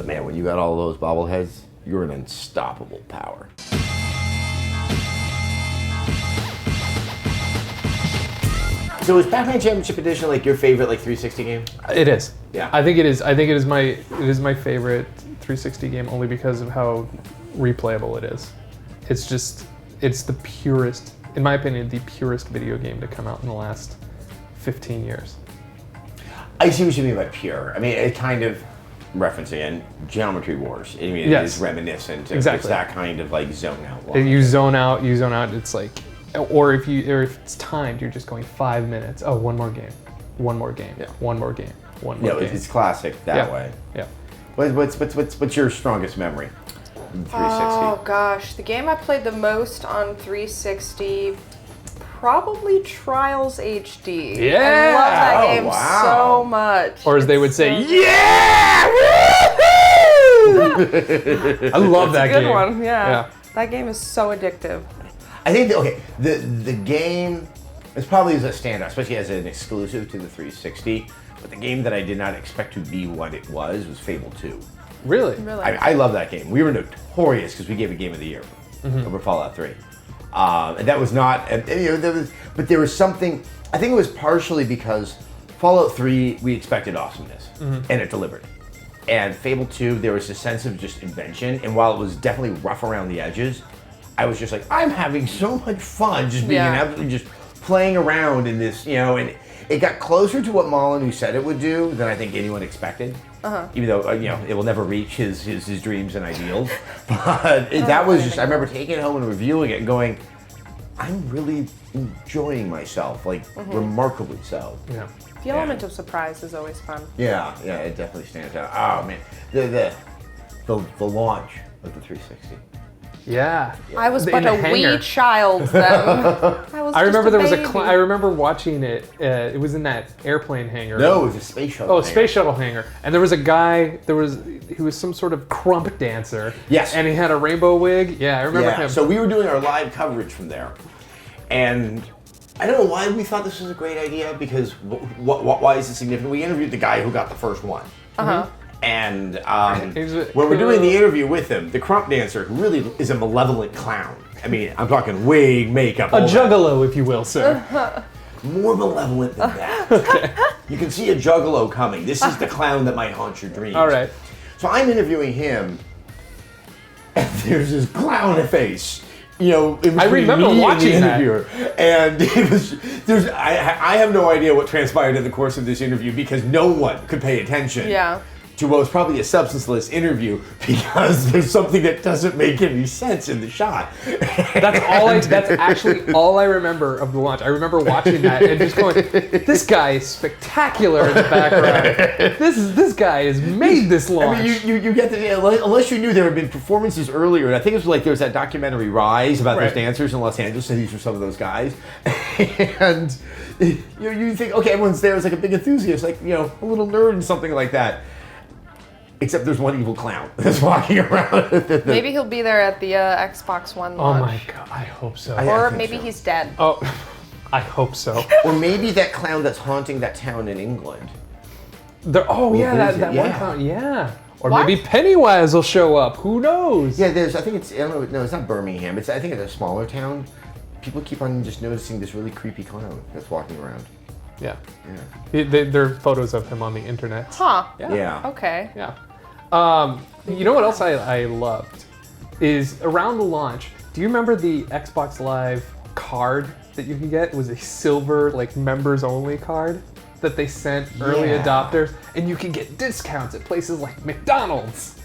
But man, when you got all those bobbleheads, you're an unstoppable power. So is Pac-Man Championship Edition like your favorite like 360 game? It is. Yeah. I think it is. I think it is my favorite 360 game only because of how replayable it is. It's the purest, in my opinion, the purest video game to come out in the last 15 years. I see what you mean by pure. I mean, it kind of referencing in Geometry Wars. I mean, Yes. it is reminiscent. Exactly. It's that kind of like zone out. You zone out. It's like, or if it's timed, you're just going 5 minutes. Oh, one more game, one more game, Yeah. one more game, one more game. It's classic that way. Yeah. What's your strongest memory? 360. Oh gosh, the game I played the most on 360, probably Trials HD. Yeah! I love that Oh, game wow. so much. Or as they would It's say, so- yeah! Woo-hoo! I love that Good game. one, yeah. Yeah. That game is so addictive. I think the game is probably a standout, especially as an exclusive to the 360. But the game that I did not expect to be what it was Fable 2. Really? Really. I love that game. We were notorious because we gave it Game of the Year over Fallout 3. And that was not, there was something, I think it was partially because Fallout 3, we expected awesomeness, and it delivered. And Fable 2, there was a sense of just invention, and while it was definitely rough around the edges, I was just like, I'm having so much fun just being absolutely just playing around in this, and it got closer to what Molyneux said it would do than I think anyone expected. Even though, it will never reach his dreams and ideals. But that was just, I remember taking it home and reviewing it and going, I'm really enjoying myself, like remarkably so. Yeah. The element of surprise is always fun. Yeah, it definitely stands out. Oh man, the launch of the 360. Yeah. I was In but the a hangar. wee child then. I remember there was a baby. I remember watching it. It was in that airplane hangar. No, it was a space shuttle. Oh, space shuttle hangar. And there was a guy. He was some sort of crump dancer. Yes. And he had a rainbow wig. Yeah, I remember him. So we were doing our live coverage from there, and I don't know why we thought this was a great idea because why is it significant? We interviewed the guy who got the first one. And when we're doing the interview with him, the crump dancer, who really is a malevolent clown. I mean, I'm talking wig, makeup, A all that. juggalo, if you will, sir. More malevolent than that. You can see a juggalo coming. This is the clown that might haunt your dreams. All right. So I'm interviewing him, and there's this clown face. In between I remember me and the watching that. interviewer. And it was I have no idea what transpired in the course of this interview because no one could pay attention. Yeah. To what was probably a substanceless interview because there's something that doesn't make any sense in the shot. That's actually all I remember of the launch. I remember watching that and just going, "This guy is spectacular in the background. This guy has made this launch." I mean, you get the unless you knew there had been performances earlier, and I think it was like there was that documentary Rise about those dancers in Los Angeles, and these were some of those guys. And you think, okay, everyone's there as like a big enthusiast, like a little nerd and something like that. Except there's one evil clown that's walking around. Maybe he'll be there at the Xbox One Oh launch. my god, I hope so. Or think maybe so. he's dead. Oh, I hope so. Or maybe that clown that's haunting that town in England. That one Yeah. clown, yeah. Or What? maybe Pennywise will show up. Who knows? Yeah, I think it's, I don't know, no, it's not Birmingham. I think it's a smaller town. People keep on just noticing this really creepy clown that's walking around. Yeah. There are photos of him on the internet. Huh. Yeah. Okay. Yeah. You know what else I loved is around the launch. Do you remember the Xbox Live card that you could get? It was a silver, members only card that they sent early Yeah. adopters, and you could get discounts at places like McDonald's.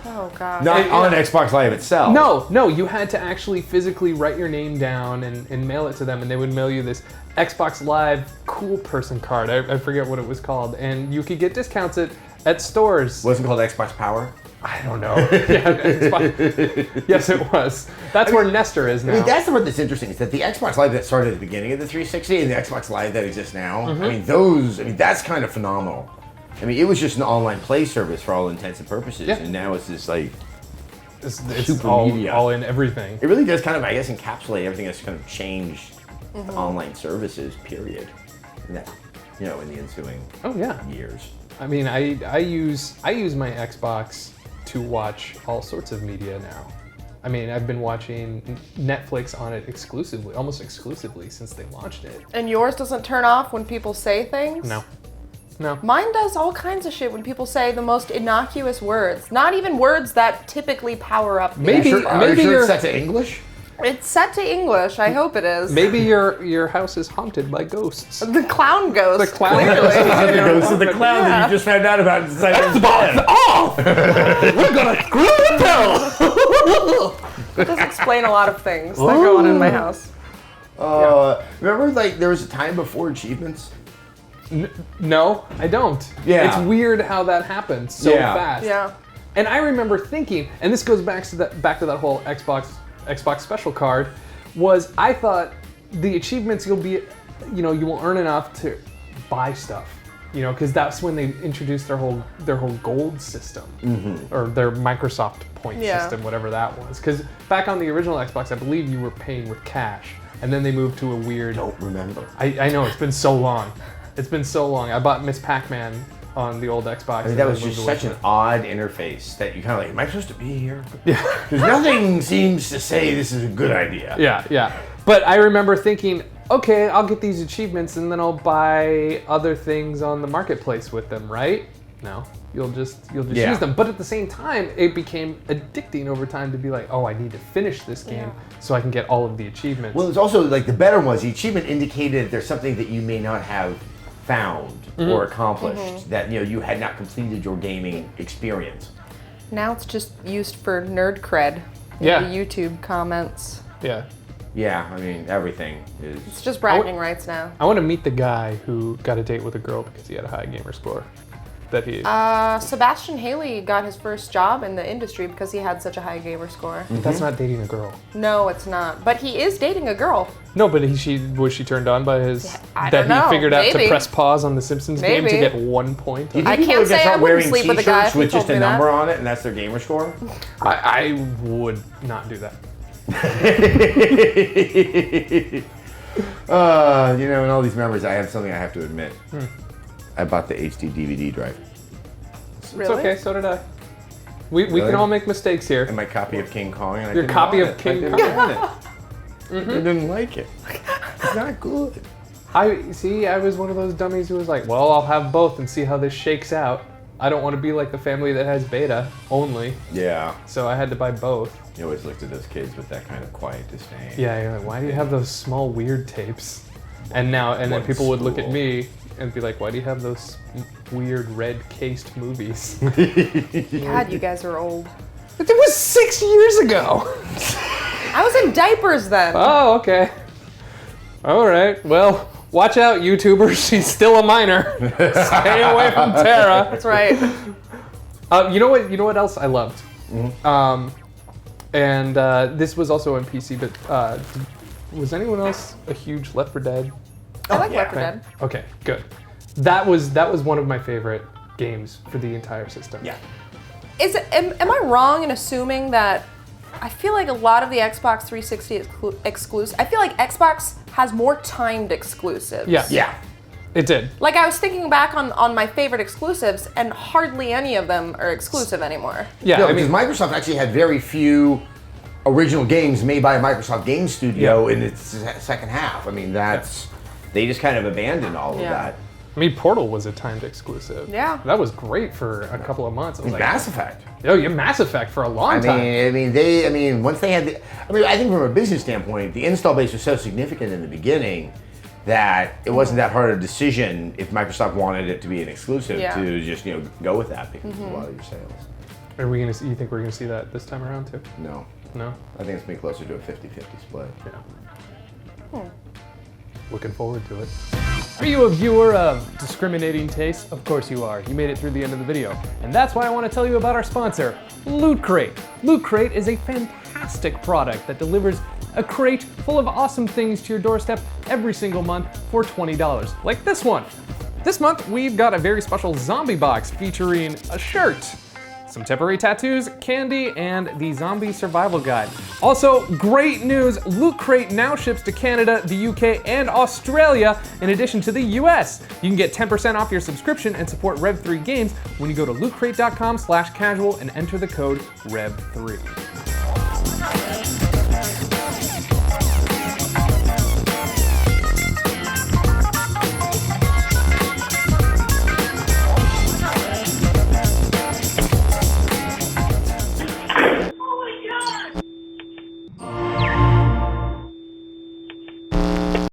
Oh god. Not on Xbox Live itself. No, you had to actually physically write your name down and mail it to them, and they would mail you this Xbox Live cool person card. I forget what it was called, and you could get discounts at stores. Wasn't it called Xbox Power? I don't know. Yes, it was. That's where Nestor is now. I mean, that's the part that's interesting, is that the Xbox Live that started at the beginning of the 360 and the Xbox Live that exists now, that's kind of phenomenal. I mean, it was just an online play service for all intents and purposes, Yeah. and now it's just like, It's super all, media. all in everything. it really does kind of, I guess, encapsulate everything that's kind of changed online services, period. And that, in the ensuing Oh yeah. years. I mean, I use my Xbox to watch all sorts of media now. I mean, I've been watching Netflix on it exclusively, almost exclusively since they launched it. And yours doesn't turn off when people say things? No. No. Mine does all kinds of shit when people say the most innocuous words. Not even words that typically power up. Maybe, Are you maybe sure you're it's set to English? It's set to English. I hope it is. maybe your house is haunted by ghosts. The clown ghost. The clown clearly. ghost. The ghost of the clown that you just found out about inside his bed. off! We're gonna screw it down! It does explain a lot of things that go on in my house. Remember, like, there was a time before achievements? No, I don't. Yeah. It's weird how that happened so fast. Yeah. And I remember thinking, and this goes back to that whole Xbox special card, was I thought the achievements you will earn enough to buy stuff, because that's when they introduced their whole gold system, or their Microsoft point system, whatever that was. Because back on the original Xbox, I believe you were paying with cash, and then they moved to a weird. Don't remember. I know, it's been so long. It's been so long. I bought Miss Pac-Man on the old Xbox. I mean, that was just such an odd interface that you kind of like, am I supposed to be here? Yeah. Because nothing seems to say this is a good idea. Yeah. But I remember thinking, okay, I'll get these achievements and then I'll buy other things on the marketplace with them, right? No, you'll just use them. But at the same time, it became addicting over time to be like, oh, I need to finish this game so I can get all of the achievements. Well, it's also like the better ones. The achievement indicated there's something that you may not have found or accomplished that you had not completed your gaming experience. Now it's just used for nerd cred. In Yeah. the YouTube comments. Yeah. Yeah, I mean, everything is. It's just bragging rights now. I want to meet the guy who got a date with a girl because he had a high gamer score. That he. Sebastian Haley got his first job in the industry because he had such a high gamer score. That's not dating a girl. No, it's not. But he is dating a girl. No, but was she turned on by his I that don't know. he figured out to Maybe. press pause on the Simpsons game to Maybe. get 1 point? Do you I think can't people say I start wouldn't wearing sleep with a guy t-shirts if he with just told a me number that. on it and that's their gamer score? I would not do that. In all these memories, I have something I have to admit. I bought the HD DVD drive. Really? It's okay, so did I. We Really? can all make mistakes here. And my copy of King Kong. And I Your didn't copy want of it. King I didn't Kong? want it. I didn't like it. It's not good. I was one of those dummies who was like, well, I'll have both and see how this shakes out. I don't want to be like the family that has beta only, Yeah. so I had to buy both. You always looked at those kids with that kind of quiet disdain. Yeah, you're like, why do you have those small weird tapes? And then What people would look at school? me and be like, why do you have those weird red cased movies? God, you guys are old. It was 6 years ago. I was in diapers then. Oh, okay. All right. Well, watch out, YouTubers. She's still a minor. Stay away from Tara. That's right. You know what? You know what else I loved? This was also on PC, but was anyone else a huge Left 4 Dead? I like yeah. Left 4 Dead. Okay, good. That was one of my favorite games for the entire system. Yeah. Am I wrong in assuming that I feel like a lot of the Xbox 360 exclusive, I feel like Xbox has more timed exclusives. Yeah. Yeah. It did. Like I was thinking back on my favorite exclusives and hardly any of them are exclusive anymore. Yeah, No, I mean, because Microsoft actually had very few original games made by a Microsoft Game Studio in its second half. I mean, they just kind of abandoned all of that. Portal was a timed exclusive. Yeah. That was great for a couple of months. I was like, Mass Effect. oh, yeah, Mass Effect for a long time. Once they had I think from a business standpoint, the install base was so significant in the beginning that it wasn't that hard a decision if Microsoft wanted it to be an exclusive to just go with that because of a lot of your sales. Are we gonna? You think we're gonna see that this time around too? No, No. I think it's been closer to a 50-50 split. Yeah. Looking forward to it. Are you a viewer of discriminating taste? Of course you are. You made it through the end of the video. And that's why I want to tell you about our sponsor, Loot Crate. Loot Crate is a fantastic product that delivers a crate full of awesome things to your doorstep every single month for $20, like this one. This month, we've got a very special zombie box featuring a shirt, some temporary tattoos, candy, and the zombie survival guide. Also, great news, Loot Crate now ships to Canada, the UK, and Australia, in addition to the US. You can get 10% off your subscription and support Rev3 games when you go to lootcrate.com/casual and enter the code REV3.